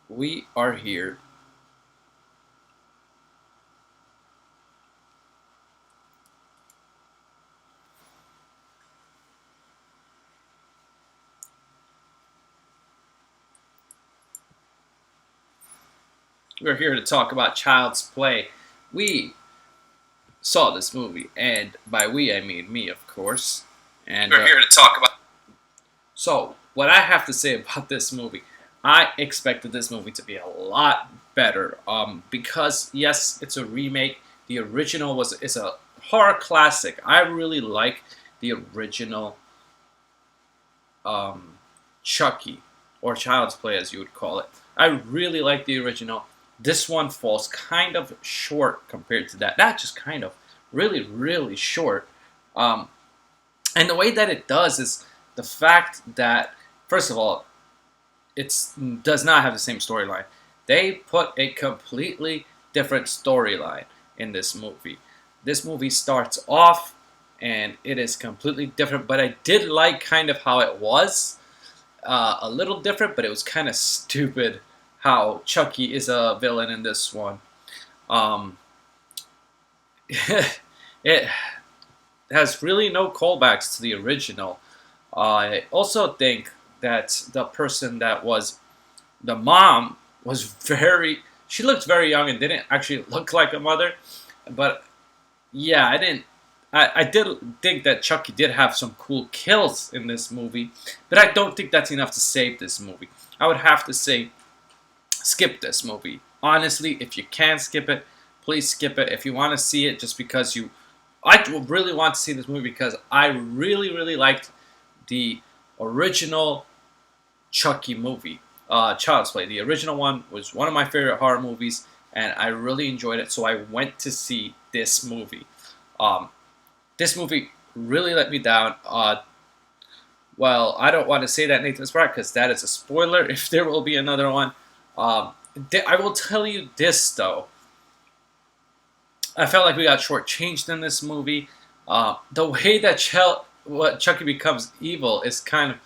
We are here. We're here to talk about Child's Play. We saw this movie, and by we I mean me, of course. And We're here to talk about. so, what I have to say about this movie, I expected this movie to be a lot better. Because yes, it's a remake. The original is a horror classic. I really like the original um, Chucky, or Child's Play as you would call it. I really like the original. This one falls kind of short compared to that. Not just kind of, really, really short. Um, and the way that it does is the fact that, first of all, it does not have the same storyline. They put a completely different storyline in this movie. This movie starts off and it is completely different, but I did like kind of how it was a little different, but it was kind of stupid how Chucky is a villain in this one. Um, it has really no callbacks to the original. I also think that the person that was the mom was very. She looked very young and didn't actually look like a mother. But yeah, I didn't. I did think that Chucky did have some cool kills in this movie, but I don't think that's enough to save this movie. I would have to say skip this movie. Honestly, if you can skip it, please skip it. If you want to see it just because you I really want to see this movie because I really, really liked the original Chucky movie, Child's Play. The original one was one of my favorite horror movies, and I really enjoyed it. So I went to see this movie. Um, this movie really let me down. Well, I don't want to say that Nathan's right because that is a spoiler. If there will be another one, um, I will tell you this though. I felt like we got shortchanged in this movie. The way that what Chucky becomes evil is kind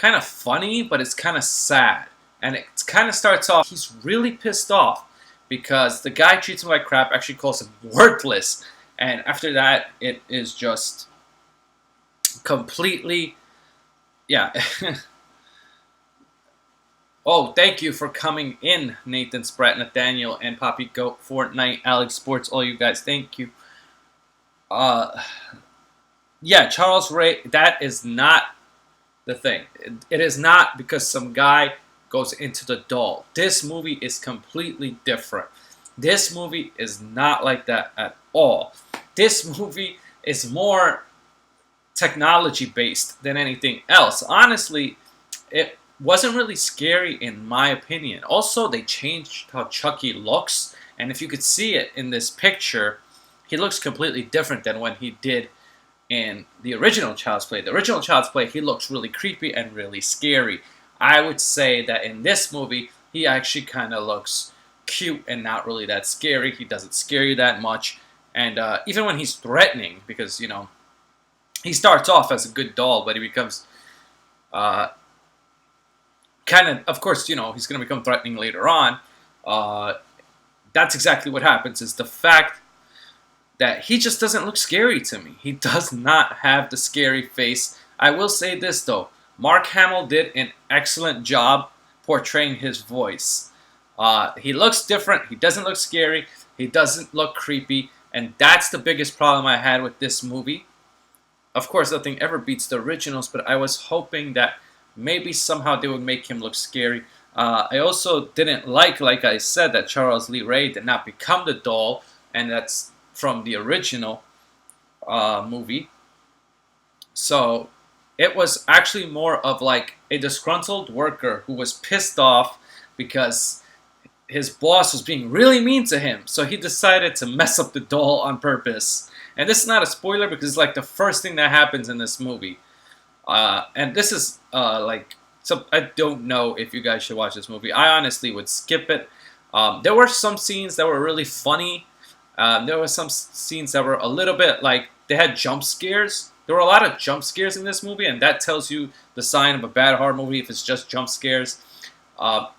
of funny, but it's kind of sad. And it kind of starts off. He's really pissed off because the guy treats him like crap. Actually, calls him worthless. And after that, it is just completely, yeah. Oh, thank you for coming in, Nathan Spratt, Nathaniel, and Poppy Goat, Fortnite, Alex Sports, all you guys. Thank you. Uh, yeah, Charles Ray. That is not the thing. It is not because some guy goes into the doll. This movie is completely different. This movie is not like that at all. This movie is more technology based than anything else. Honestly, it wasn't really scary in my opinion. Also, they changed how Chucky looks, and if you could see it in this picture, he looks completely different than when he did in the original Child's Play. The original Child's Play, he looks really creepy and really scary. I would say that in this movie, he actually kind of looks cute and not really that scary. He doesn't scare you that much. And even when he's threatening, because, he starts off as a good doll, but he becomes uh, of course, he's going to become threatening later on. Uh, that's exactly what happens, is the fact that he just doesn't look scary to me. He does not have the scary face. I will say this though, Mark Hamill did an excellent job portraying his voice. He looks different. He doesn't look scary. He doesn't look creepy, and that's the biggest problem I had with this movie. Of course, nothing ever beats the originals, but I was hoping that maybe somehow they would make him look scary. I also didn't like I said, that Charles Lee Ray did not become the doll, and that's from the original movie. So it was actually more of like a disgruntled worker who was pissed off because his boss was being really mean to him. So he decided to mess up the doll on purpose. And this is not a spoiler because it's like the first thing that happens in this movie. And this is so I don't know if you guys should watch this movie. I honestly would skip it. There were some scenes that were really funny. There were some scenes that were a little bit like they had jump scares. There were a lot of jump scares in this movie, and that tells you the sign of a bad horror movie if it's just jump scares. Uh,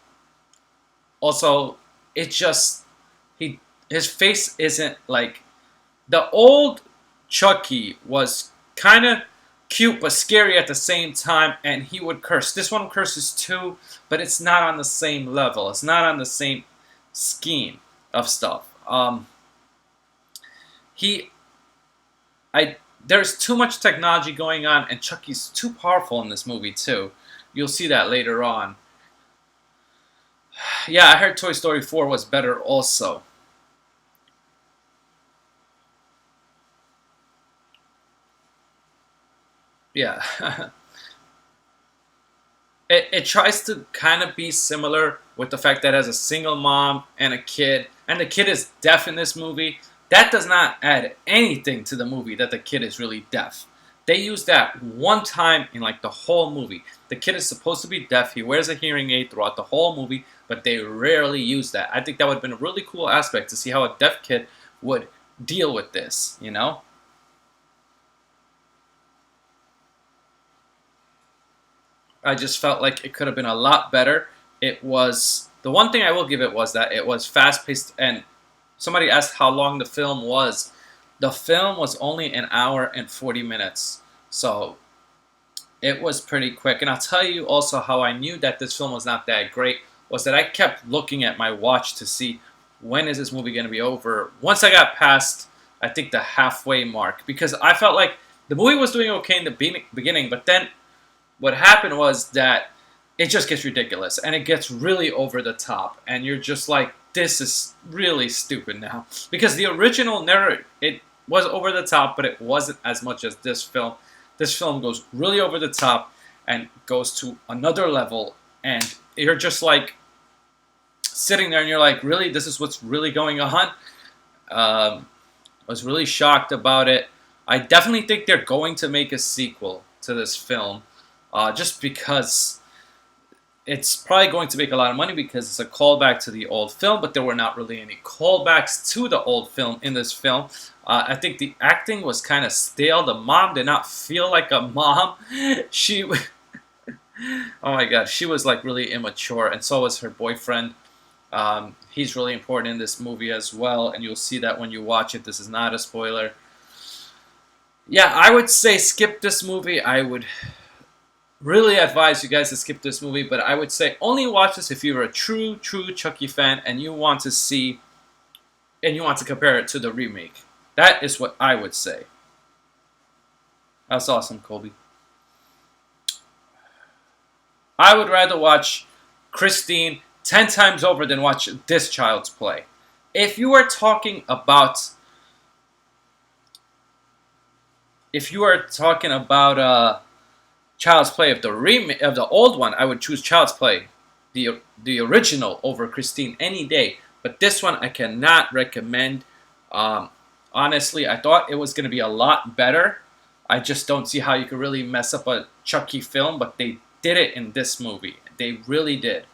Also, it just he his face isn't like the old Chucky was kind of cute but scary at the same time, and he would curse. This one curses too, but it's not on the same level. It's not on the same scheme of stuff. He, I, there's too much technology going on, and Chucky's too powerful in this movie too. You'll see that later on. Yeah, I heard Toy Story 4 was better also. Yeah. It tries to kind of be similar with the fact that it has a single mom and a kid, and the kid is deaf in this movie. That does not add anything to the movie that the kid is really deaf. They use that one time in like the whole movie. The kid is supposed to be deaf. He wears a hearing aid throughout the whole movie, but they rarely use that. I think that would have been a really cool aspect to see how a deaf kid would deal with this, you know? I just felt like it could have been a lot better. It was the one thing I will give it was that it was fast paced. And somebody asked how long the film was. The film was only an hour and 40 minutes, so it was pretty quick. And I'll tell you also how I knew that this film was not that great was that I kept looking at my watch to see when is this movie going to be over. Once I got past, I think the halfway mark, because I felt like the movie was doing okay in the beginning, but then what happened was that it just gets ridiculous and it gets really over the top, and you're just like, this is really stupid now, because the original narrative, it was over the top, but it wasn't as much as this film. This film goes really over the top and goes to another level, and you're just like sitting there and you're like, really, this is what's really going on. I was really shocked about it. I definitely think they're going to make a sequel to this film, just because it's probably going to make a lot of money because it's a callback to the old film, but there were not really any callbacks to the old film in this film. I think the acting was kind of stale. The mom did not feel like a mom. She, oh my god, she was like really immature, and so was her boyfriend. He's really important in this movie as well, and you'll see that when you watch it. This is not a spoiler. Yeah, I would say skip this movie. I would really advise you guys to skip this movie, but I would say only watch this if you're a true Chucky fan and you want to see and you want to compare it to the remake. That is what I would say. That's awesome, Colby. I would rather watch Christine 10 times over than watch this child's play. If you are talking about Child's Play of the old one, I would choose Child's Play, the original over Christine any day. But this one I cannot recommend. Honestly, I thought it was going to be a lot better. I just don't see how you could really mess up a Chucky film, but they did it in this movie. They really did.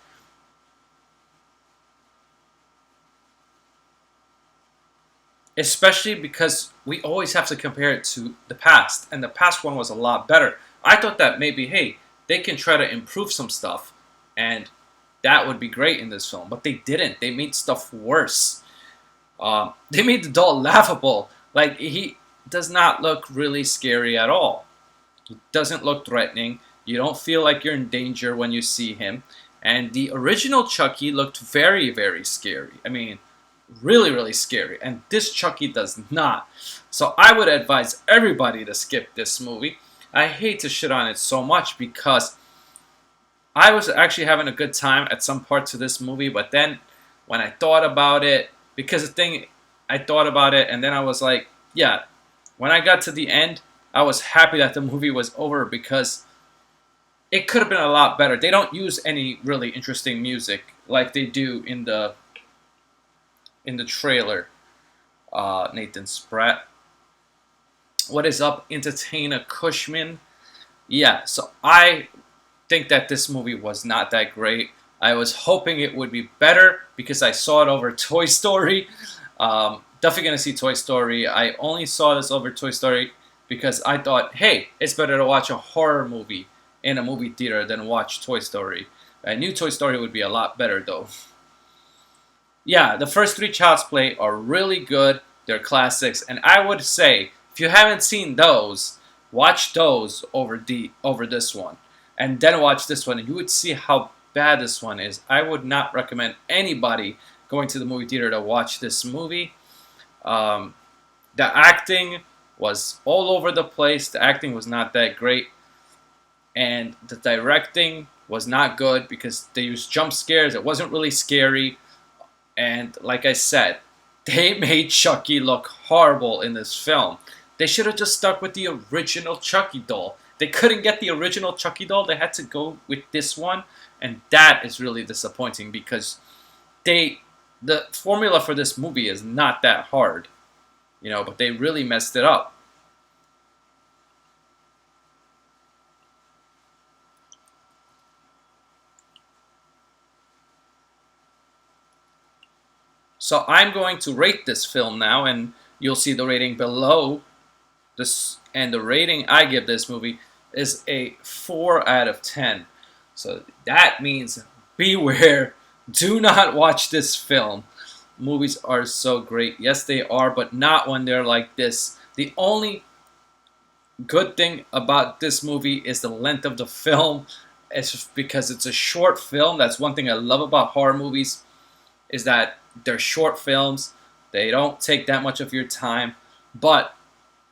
Especially because we always have to compare it to the past, and the past one was a lot better. I thought that maybe, hey, they can try to improve some stuff, and that would be great in this film, but they didn't. They made stuff worse. They made the doll laughable. Like, he does not look really scary at all. He doesn't look threatening. You don't feel like you're in danger when you see him. And the original Chucky looked very scary. I mean, really scary, and this Chucky does not. So I would advise everybody to skip this movie. I hate to shit on it so much because I was actually having a good time at some parts of this movie, but then when I thought about it, because the thing, I thought about it, and then I was like, yeah, when I got to the end, I was happy that the movie was over because it could have been a lot better. They don't use any really interesting music like they do in the trailer. Nathan Spratt. What is up, Entertainer Cushman? Yeah, so I think that this movie was not that great. I was hoping it would be better because I saw it over Toy Story. Definitely going to see Toy Story. I only saw this over Toy Story because I thought, hey, it's better to watch a horror movie in a movie theater than watch Toy Story. I knew Toy Story would be a lot better though. Yeah, the first three Child's Play are really good. They're classics, and I would say if you haven't seen those, watch those over this one, and then watch this one, and you would see how bad this one is. I would not recommend anybody going to the movie theater to watch this movie. Um, the acting was all over the place. The acting was not that great, and the directing was not good because they used jump scares. It wasn't really scary. And like I said, they made Chucky look horrible in this film. They should have just stuck with the original Chucky doll. They couldn't get the original Chucky doll. They had to go with this one, and that is really disappointing because they the formula for this movie is not that hard, but they really messed it up. So I'm going to rate this film now, and you'll see the rating below this, and the rating I give this movie is a 4 out of 10. So that means beware. Do not watch this film. Movies are so great. Yes, they are, but not when they're like this. The only good thing about this movie is the length of the film. It's because it's a short film. That's one thing I love about horror movies is that they're short films. They don't take that much of your time, but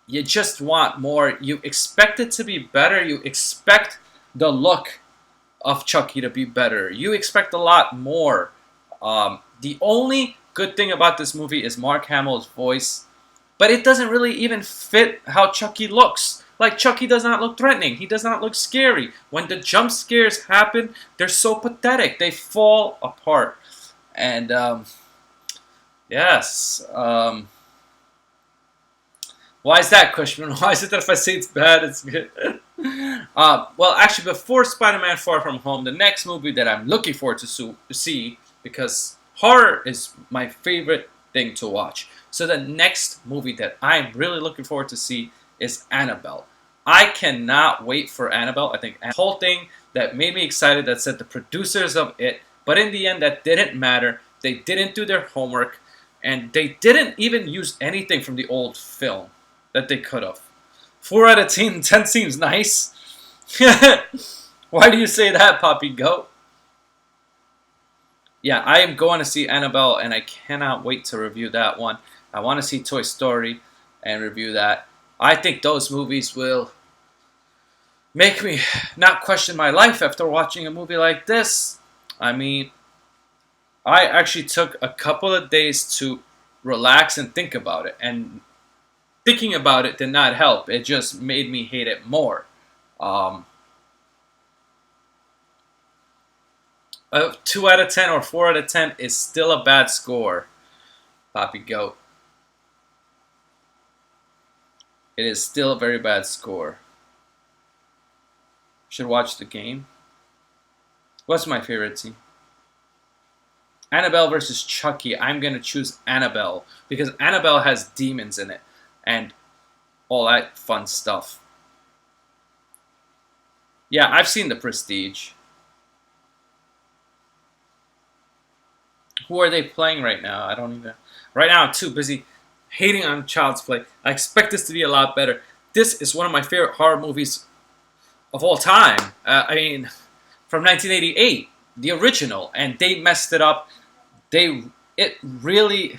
you just want more. You expect it to be better. You expect the look of Chucky to be better. You expect a lot more. The only good thing about this movie is Mark Hamill's voice, but it doesn't really even fit how Chucky looks. Like, Chucky does not look threatening. He does not look scary. When the jump scares happen, they're so pathetic. They fall apart. And, yes. Why is that, Cushman? Why is it that if I say it's bad, it's good? Well, actually, before Spider-Man Far From Home, the next movie that I'm looking forward to see, because horror is my favorite thing to watch. So the next movie that I'm really looking forward to see is Annabelle. I cannot wait for Annabelle. I think the whole thing that made me excited, that said the producers of it, but in the end, that didn't matter. They didn't do their homework, and they didn't even use anything from the old film that they could have. 4 out of 10, 10 seems nice. Why do you say that, Poppy Goat? Yeah, I am going to see Annabelle, and I cannot wait to review that one. I want to see Toy Story and review that. I think those movies will make me not question my life after watching a movie like this. I mean, I actually took a couple of days to relax and think about it, and thinking about it did not help. It just made me hate it more. A 2 out of 10 or 4 out of 10 is still a bad score, Poppy Goat. It is still a very bad score. Should watch the game. What's my favorite team? Annabelle versus Chucky. I'm going to choose Annabelle because Annabelle has demons in it and all that fun stuff. Yeah, I've seen The Prestige. Who are they playing right now? I don't even... Right now, I'm too busy hating on Child's Play. I expect this to be a lot better. This is one of my favorite horror movies of all time. I mean, from 1988, the original, and they messed it up. It really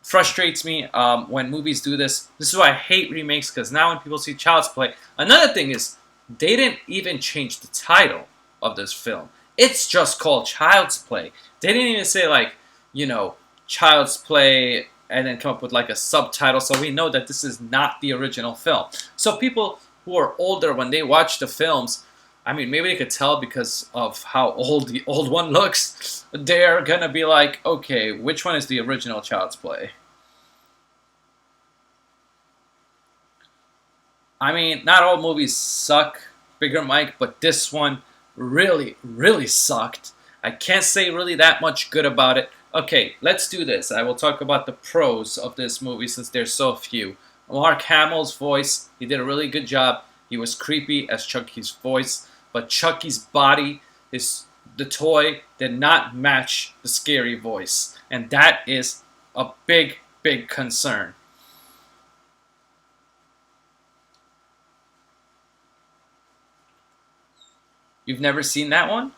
frustrates me when movies do this. This is why I hate remakes, because now when people see Child's Play, another thing is they didn't even change the title of this film. It's just called Child's Play. They didn't even say, like, Child's Play and then come up with like a subtitle so we know that this is not the original film. So people who are older, when they watch the films, I mean, maybe they could tell because of how old the old one looks. They're gonna be like, okay, which one is the original Child's Play? I mean, not all movies suck, Bigger Mike, but this one really, really sucked. I can't say really that much good about it. Okay, let's do this. I will talk about the pros of this movie since there's so few. Mark Hamill's voice, he did a really good job. He was creepy as Chucky's voice, but Chucky's body, his the toy did not match the scary voice, and that is a big, big concern. You've never seen that one?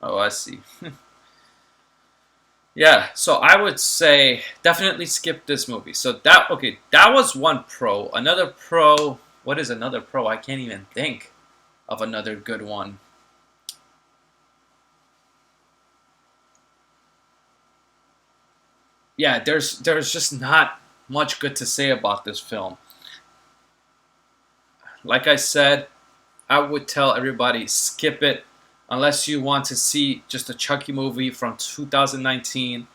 Oh, I see. Yeah, so I would say definitely skip this movie. So that okay, that was one pro. Another pro, what is another pro? I can't even think of another good one. Yeah, there's just not much good to say about this film. Like I said, I would tell everybody skip it unless you want to see just a Chucky movie from 2019,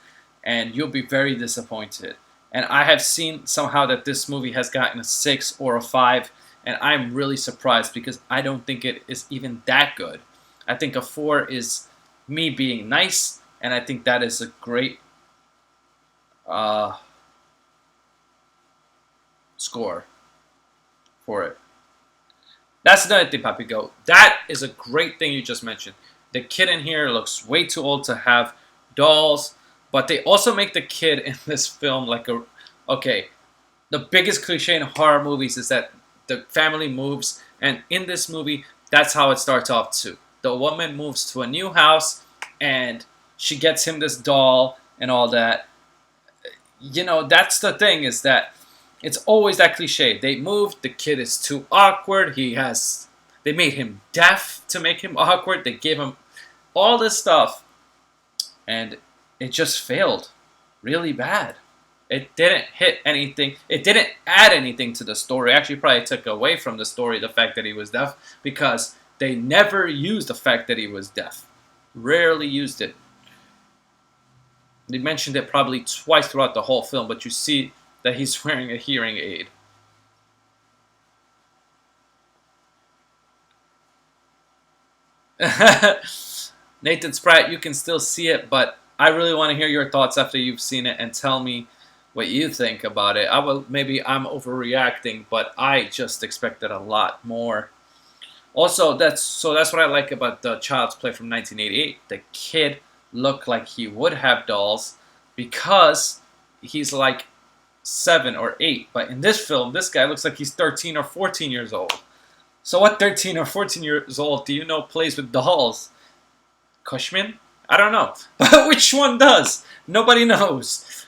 and you'll be very disappointed. And I have seen somehow that this movie has gotten a 6 or a 5, and I'm really surprised because I don't think it is even that good. I think a 4 is me being nice, and I think that is a great uh, score for it. That's another thing, Papi Go. That is a great thing you just mentioned. The kid in here looks way too old to have dolls, but they also make the kid in this film like a. Okay, the biggest cliche in horror movies is that the family moves, and in this movie, that's how it starts off too. The woman moves to a new house, and she gets him this doll and all that. That's the thing is that it's always that cliche. They moved, the kid is too awkward. They made him deaf to make him awkward. They gave him all this stuff, and it just failed really bad. It didn't hit anything. It didn't add anything to the story. Actually, probably took away from the story the fact that he was deaf because they never used the fact that he was deaf. Rarely used it. They mentioned it probably twice throughout the whole film, but you see that he's wearing a hearing aid. Nathan Spratt, you can still see it, but I really want to hear your thoughts after you've seen it and tell me what you think about it. Maybe I'm overreacting, but I just expected a lot more. Also, that's what I like about the Child's Play from 1988. The kid looked like he would have dolls because he's like 7 or 8. But in this film, this guy looks like he's 13 or 14 years old. So what 13 or 14 years old do you know plays with dolls? Cushman? I don't know. But which one does? Nobody knows.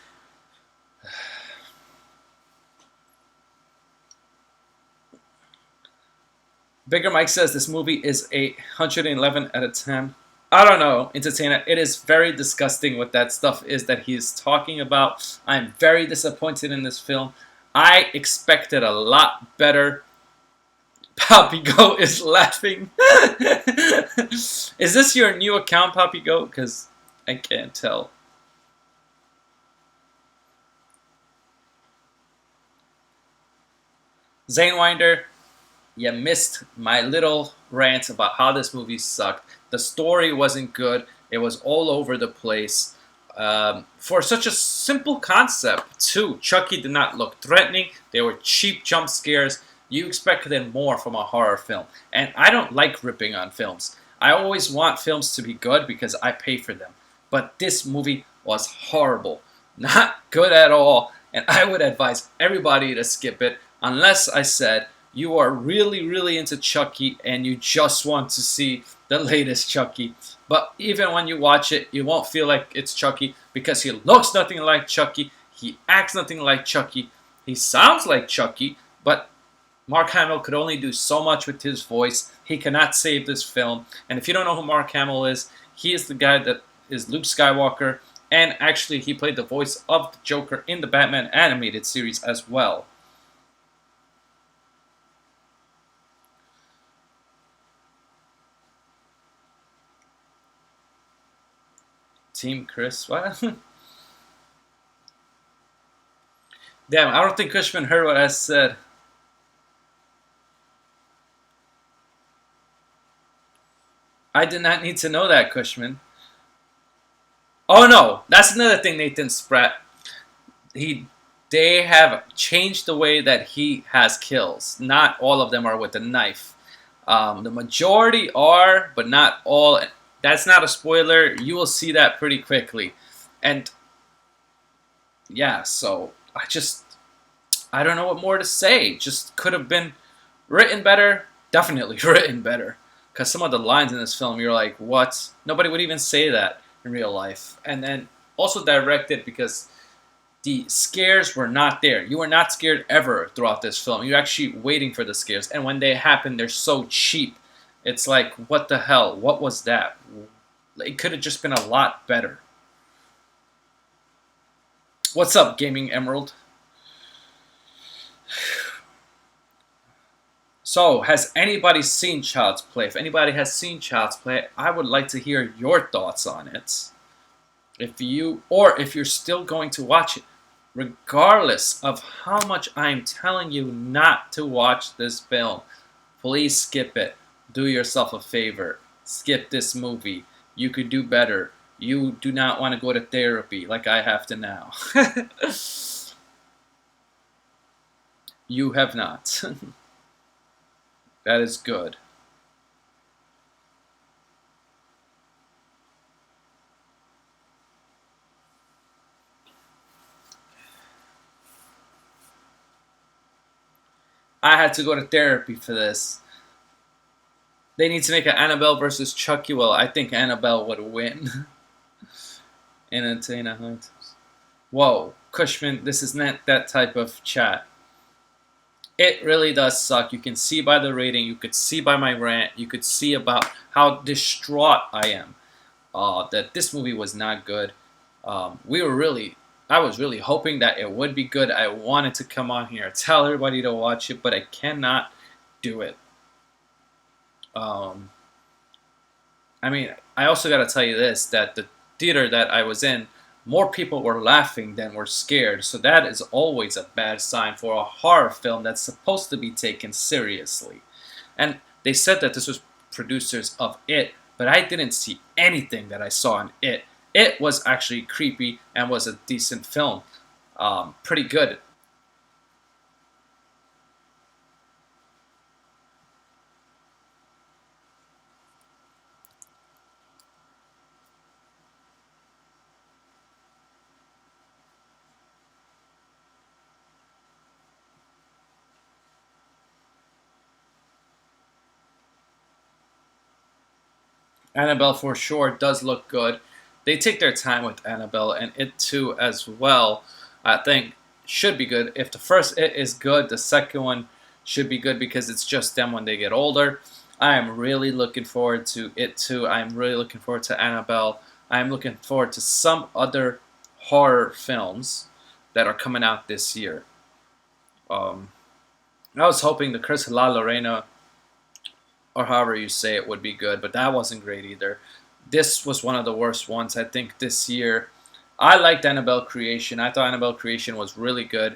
Bigger Mike says this movie is a 111 out of 10. I don't know, Entertainer. It is very disgusting what that stuff is that he's talking about. I'm very disappointed in this film. I expected a lot better. Poppy Goat is laughing. Is this your new account, Poppy Goat? Because I can't tell. Zane Winder, you missed my little rant about how this movie sucked. The story wasn't good. It was all over the place. For such a simple concept, too. Chucky did not look threatening. They were cheap jump scares. You expected more from a horror film. And I don't like ripping on films. I always want films to be good because I pay for them. But this movie was horrible. Not good at all. And I would advise everybody to skip it unless I said you are really, really into Chucky and you just want to see the latest Chucky. But even when you watch it, you won't feel like it's Chucky because he looks nothing like Chucky. He acts nothing like Chucky. He sounds like Chucky, but Mark Hamill could only do so much with his voice. He cannot save this film. And if you don't know who Mark Hamill is, he is the guy that is Luke Skywalker. And actually, he played the voice of the Joker in the Batman animated series as well. Team Chris, what? Damn, I don't think Cushman heard what I said. I did not need to know that, Cushman. Oh no, that's another thing, Nathan Spratt. They have changed the way that he has kills. Not all of them are with a knife. The majority are, but not all. That's not a spoiler. You will see that pretty quickly. And yeah, so I don't know what more to say. Just could have been written better. Definitely written better. Because some of the lines in this film, you're like, what? Nobody would even say that in real life. And then also directed because the scares were not there. You were not scared ever throughout this film. You're actually waiting for the scares. And when they happen, they're so cheap. It's like, what the hell? What was that? It could have just been a lot better. What's up, Gaming Emerald? So, has anybody seen Child's Play? If anybody has seen Child's Play, I would like to hear your thoughts on it. If you're still going to watch it, regardless of how much I'm telling you not to watch this film, please skip it. Do yourself a favor. Skip this movie. You could do better. You do not want to go to therapy like I have to now. You have not. That is good. I had to go to therapy for this. They need to make an Annabelle versus Chucky. Well, I think Annabelle would win. In Athena Heights. Whoa, Cushman, this is not that type of chat. It really does suck. You can see by the rating, you could see by my rant, you could see about how distraught I am. That this movie was not good. I was really hoping that it would be good. I wanted to come on here, tell everybody to watch it, but I cannot do it. Um, I mean, I also got to tell you this, that the theater that I was in, more people were laughing than were scared. So that is always a bad sign for a horror film that's supposed to be taken seriously. And they said that this was producers of It, but I didn't see anything that I saw in It. It was actually creepy and was a decent film. Pretty good. Annabelle for sure does look good. They take their time with Annabelle, and It too as well. I think should be good. If the first It is good, the second one should be good because it's just them when they get older. I am really looking forward to It too. I'm really looking forward to Annabelle. I'm looking forward to some other horror films that are coming out this year. Um, I was hoping the Curse of La Lorena, or however you say it, would be good, but that wasn't great either. This was one of the worst ones, I think, this year. I liked Annabelle Creation. I thought Annabelle Creation was really good.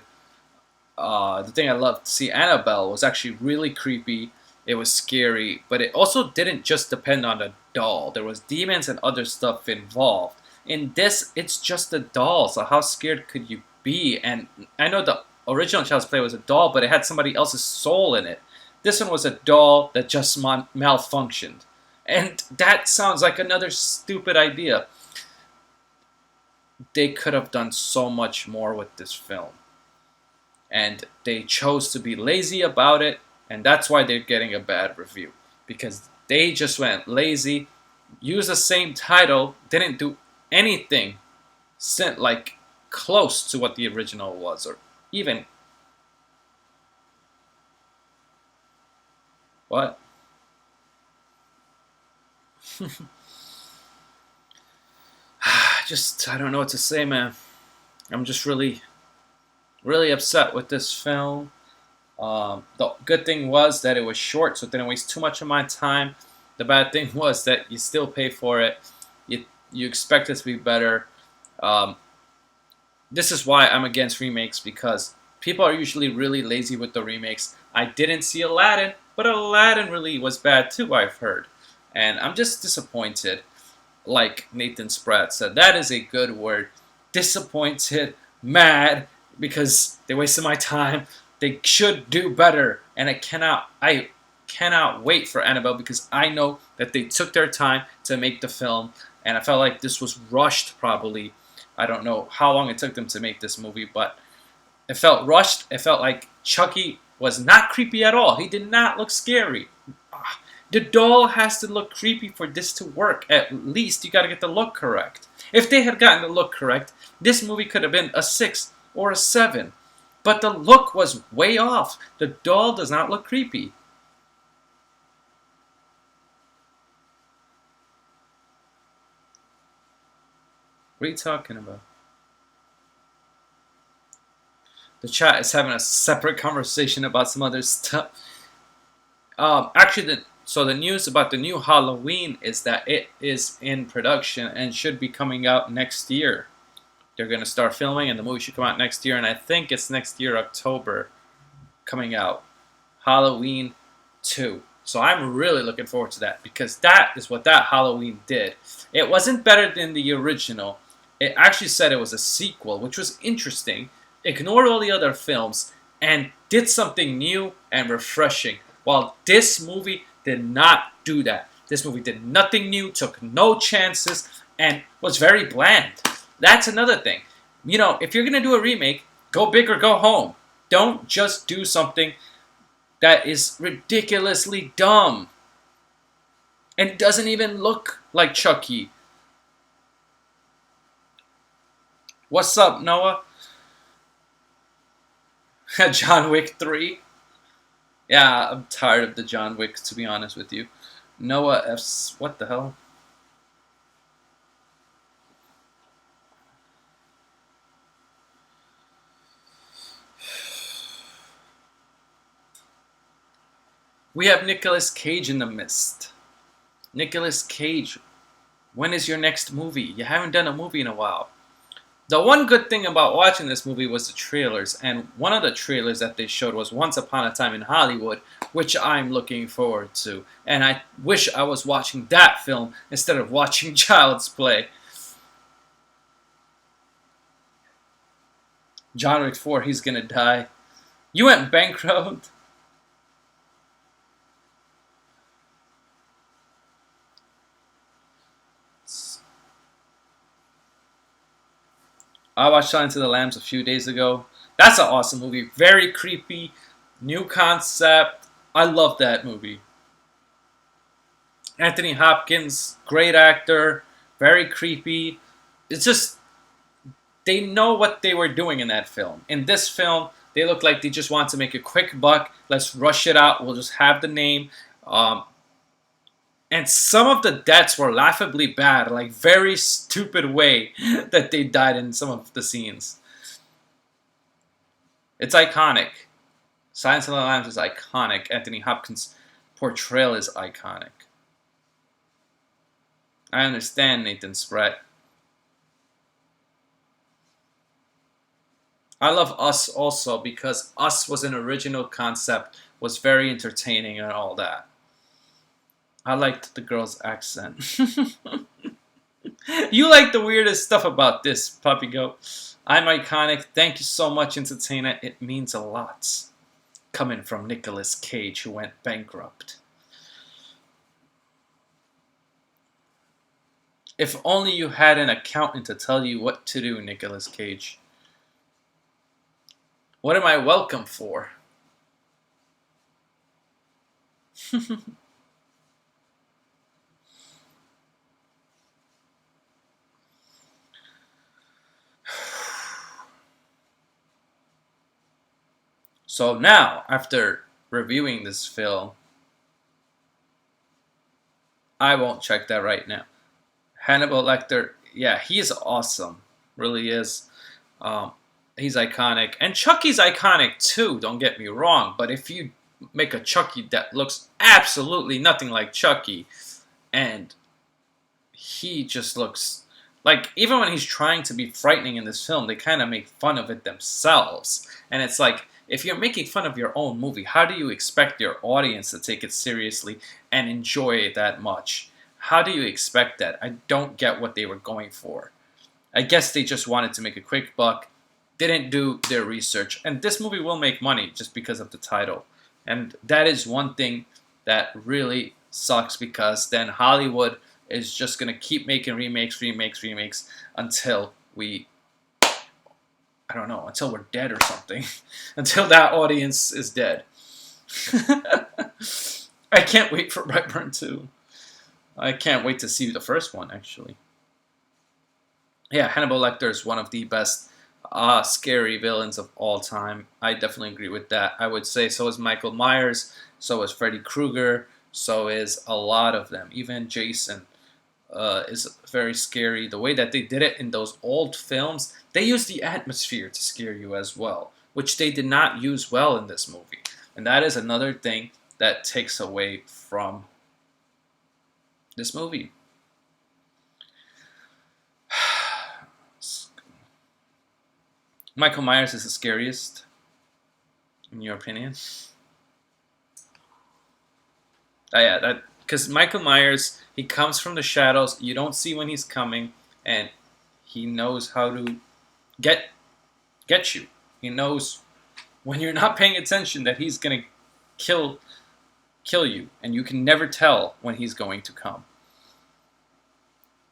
The thing I loved to see Annabelle was actually really creepy. It was scary, but it also didn't just depend on the doll. There was demons and other stuff involved. In this, it's just a doll, so how scared could you be? And I know the original Child's Play was a doll, but it had somebody else's soul in it. This one was a doll that just malfunctioned. And that sounds like another stupid idea. They could have done so much more with this film. And they chose to be lazy about it, and that's why they're getting a bad review. Because they just went lazy, used the same title, didn't do anything like close to what the original was, or even what? I don't know what to say, man. I'm just really upset with this film. The good thing was that it was short, so it didn't waste too much of my time. The bad thing was that you still pay for it. You expect it to be better. Um, this is why I'm against remakes, because people are usually really lazy with the remakes. I didn't see Aladdin, but Aladdin really was bad too, I've heard. And I'm just disappointed. Like Nathan Spratt said, that is a good word. Disappointed, mad, because they wasted my time. They should do better, and I cannot wait for Annabelle because I know that they took their time to make the film, and I felt like this was rushed. Probably, I don't know how long it took them to make this movie, but it felt rushed. It felt like Chucky was not creepy at all. He did not look scary. The doll has to look creepy for this to work. At least you got to get the look correct. If they had gotten the look correct, this movie could have been a 6 or a 7. But the look was way off. The doll does not look creepy. What are you talking about? The chat is having a separate conversation about some other stuff. Actually, so the news about the new Halloween is that it is in production and should be coming out next year. They're going to start filming and the movie should come out next year, and I think it's next year, October, coming out. Halloween 2. So I'm really looking forward to that because that is what that Halloween did. It wasn't better than the original. It actually said it was a sequel, which was interesting. Ignored all the other films and did something new and refreshing. While this movie did not do that. This movie did nothing new, took no chances, and was very bland. That's another thing. You know, if you're going to do a remake, go big or go home. Don't just do something that is ridiculously dumb. And it doesn't even look like Chucky. What's up, Noah? John Wick 3? Yeah, I'm tired of the John Wick, to be honest with you. Noah F's... What the hell? We have Nicolas Cage in the mist. Nicolas Cage, when is your next movie? You haven't done a movie in a while. The one good thing about watching this movie was the trailers, and one of the trailers that they showed was Once Upon a Time in Hollywood, which I'm looking forward to. And I wish I was watching that film instead of watching Child's Play. John Wick 4, he's gonna die. You went bankrupt? I watched Silence of the Lambs a few days ago. That's an awesome movie. Very creepy. New concept. I love that movie. Anthony Hopkins, great actor. Very creepy. It's just, they know what they were doing in that film. In this film, they look like they just want to make a quick buck. Let's rush it out. We'll just have the name. And some of the deaths were laughably bad, like very stupid way that they died in some of the scenes. It's iconic. Silence of the Lambs is iconic. Anthony Hopkins' portrayal is iconic. I understand, Nathan Spratt. I love Us also because Us was an original concept, was very entertaining and all that. I liked the girl's accent. You like the weirdest stuff about this, Puppy Goat. I'm iconic. Thank you so much, Entertainer. It means a lot. Coming from Nicolas Cage, who went bankrupt. If only you had an accountant to tell you what to do, Nicolas Cage. What am I welcome for? So now, after reviewing this film, I won't check that right now. Hannibal Lecter, yeah, he's awesome. Really is. He's iconic. And Chucky's iconic too, don't get me wrong. But if you make a Chucky that looks absolutely nothing like Chucky, and he just looks like, even when he's trying to be frightening in this film, they kind of make fun of it themselves. And it's like, if you're making fun of your own movie, how do you expect your audience to take it seriously and enjoy it that much? How do you expect that? I don't get what they were going for. I guess they just wanted to make a quick buck, didn't do their research. And this movie will make money just because of the title. And that is one thing that really sucks because then Hollywood is just gonna keep making remakes until we, I don't know, until we're dead or something, until that audience is dead. I can't wait for Brightburn 2. I can't wait to see the first one, actually. Yeah, Hannibal Lecter is one of the best scary villains of all time. I definitely agree with that. I would say so is Michael Myers, so is Freddy Krueger, so is a lot of them. Even Jason is very scary. The way that they did it in those old films, they used the atmosphere to scare you as well, which they did not use well in this movie. And that is another thing that takes away from this movie. Michael Myers is the scariest, in your opinion? Yeah, that because Michael Myers, he comes from the shadows. You don't see when he's coming, and he knows how to get get you. He knows when you're not paying attention that he's gonna kill kill you, and you can never tell when he's going to come.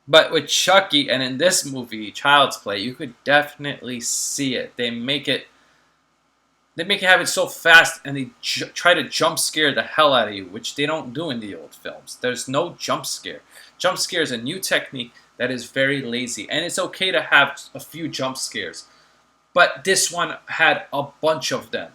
But with Chucky and in this movie, Child's Play, you could definitely see it. They make it happen so fast, and they try to jump scare the hell out of you, which they don't do in the old films. There's no jump scare. Jump scare is a new technique that is very lazy, and it's okay to have a few jump scares. But this one had a bunch of them.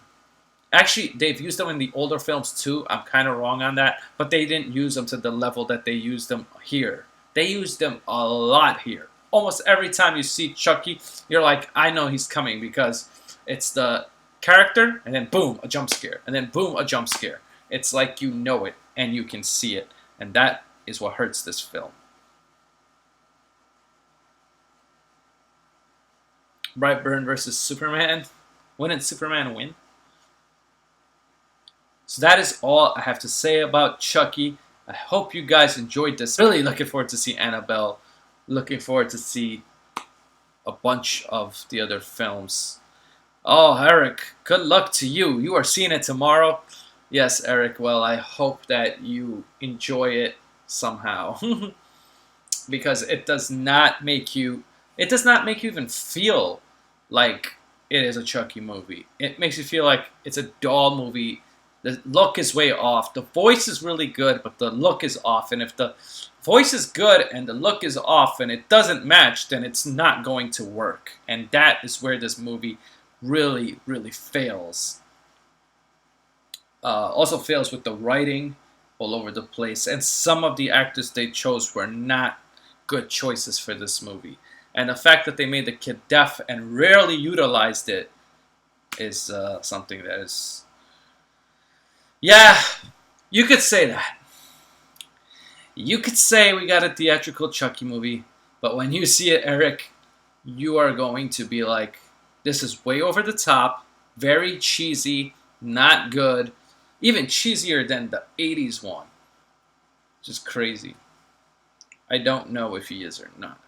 Actually, they've used them in the older films too. I'm kind of wrong on that, but they didn't use them to the level that they used them here. They used them a lot here. Almost every time you see Chucky, you're like, I know he's coming because it's the character, and then boom, a jump scare, and then boom, a jump scare. It's like you know it, and you can see it, and that is what hurts this film. Brightburn versus Superman. Wouldn't Superman win? So that is all I have to say about Chucky. I hope you guys enjoyed this. Really looking forward to see Annabelle. Looking forward to see a bunch of the other films. Oh, Eric, good luck to you. You are seeing it tomorrow. Yes, Eric. Well, I hope that you enjoy it somehow. Because it does not make you even feel like it is a Chucky movie. It makes you feel like it's a doll movie. The look is way off. The voice is really good, but the look is off. And if the voice is good and the look is off and it doesn't match, then it's not going to work. And that is where this movie really, really fails. Also fails with the writing all over the place. And some of the actors they chose were not good choices for this movie. And the fact that they made the kid deaf and rarely utilized it is something that is... Yeah, you could say that. You could say we got a theatrical Chucky movie, but when you see it, Eric, you are going to be like, this is way over the top, very cheesy, not good, even cheesier than the 80s one. Just crazy. I don't know if he is or not.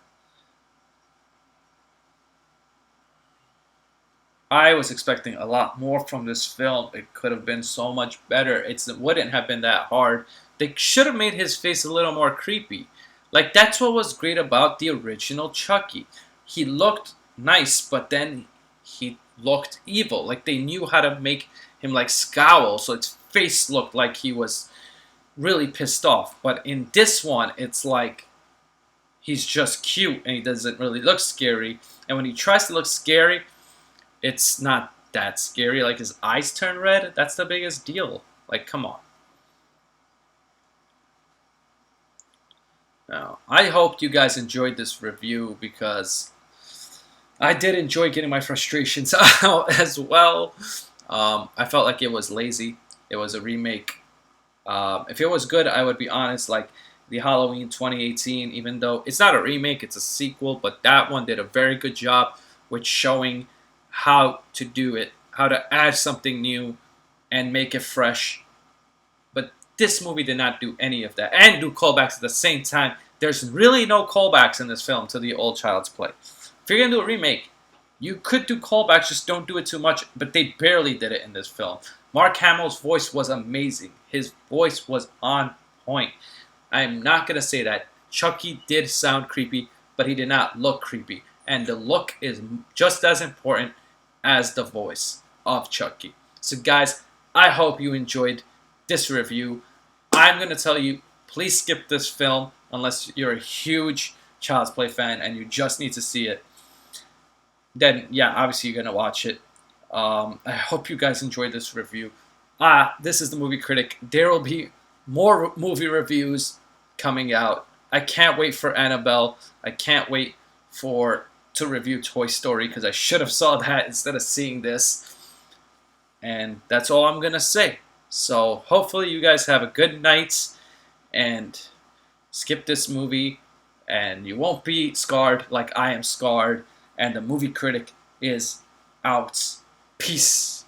I was expecting a lot more from this film. It could have been so much better. It wouldn't have been that hard. They should have made his face a little more creepy. Like, that's what was great about the original Chucky. He looked nice, but then he looked evil. Like, they knew how to make him, like, scowl, so his face looked like he was really pissed off. But in this one, it's like he's just cute, and he doesn't really look scary. And when he tries to look scary, it's not that scary. Like, his eyes turn red. That's the biggest deal. Like, come on. Now, I hope you guys enjoyed this review because I did enjoy getting my frustrations out as well. I felt like it was lazy. It was a remake. If it was good, I would be honest, like the Halloween 2018, even though it's not a remake, it's a sequel, but that one did a very good job with showing how to do it, how to add something new and make it fresh. But this movie did not do any of that and do callbacks at the same time. There's really no callbacks in this film to the old Child's Play. If you're going to do a remake, you could do callbacks, just don't do it too much, but they barely did it in this film. Mark Hamill's voice was amazing. His voice was on point. I'm not gonna say that Chucky did sound creepy, but he did not look creepy, and the look is just as important as the voice of Chucky. So, guys, I hope you enjoyed this review. I'm gonna tell you, please skip this film unless you're a huge Child's Play fan and you just need to see it. Then, yeah, obviously you're gonna watch it. I hope you guys enjoyed this review. This is the Movie Critic. There will be more movie reviews coming out. I can't wait for Annabelle. I can't wait for to review Toy Story because I should have saw that instead of seeing this. And that's all I'm gonna say. So hopefully you guys have a good night and skip this movie and you won't be scarred like I am scarred. And the Movie Critic is out. Peace.